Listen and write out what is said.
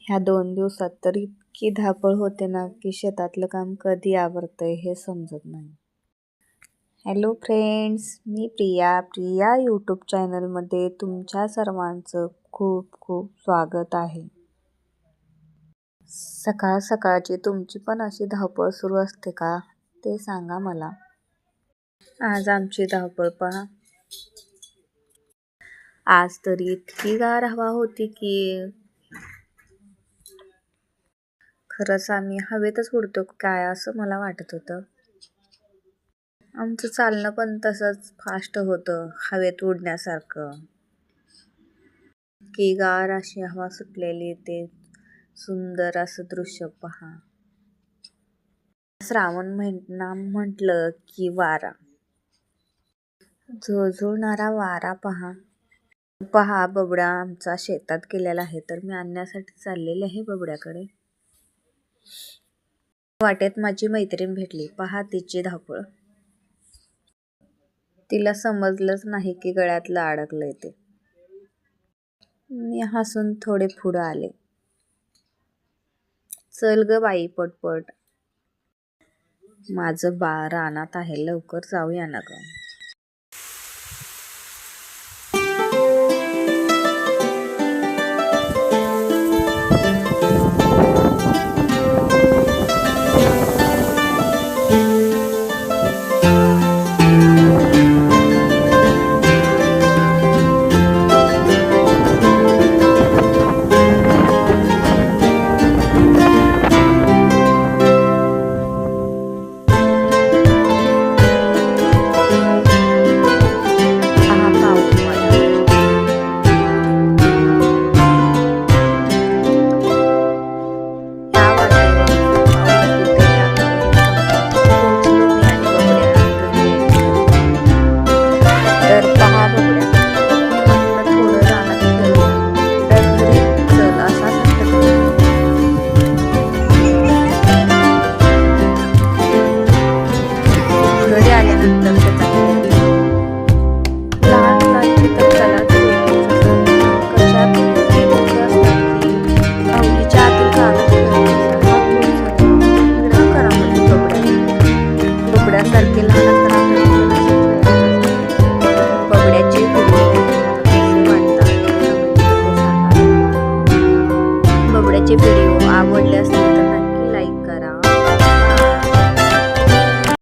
ह्या 2 दिवसात तर इतकी धावपळ होते ना की शेतातलं काम कधी आवरतंय हे समजत नाही. हॅलो फ्रेंड्स, मी प्रिया यूट्यूब चॅनलमध्ये तुमच्या सर्वांचं खूप खूप स्वागत आहे. सकाळ सकाळची तुमची पण अशी धावपळ सुरू असते का ते सांगा मला. आज आमची धावपळ पहा. आज तरी इतकी गार हवा होती की खरंच आम्ही हवेतच उडतो काय असं मला वाटत होतं. आमचं चालणं पण तसंच फास्ट होतं, हवेत उडण्यासारखं. की गार अशी हवा सुटलेली, ते सुंदर असं दृश्य पहा. श्रावण महिना म्हटलं की वारा, झुळझुळणारा वारा पहा. बबडा आमचा शेतात गेलेला आहे, तर मी आणण्यासाठी चाललेले आहे बबड्याकडे. वाटेत माझी मैत्रीण भेटली. पहा तिची धावपळ. तिला समजलंच नाही की गळ्यातलं अडकलंय ते. मी हसून थोडे पुढं आले. चल ग बाई पटपट, माझं बाळ रानात आहे, लवकर जाऊया ना ग.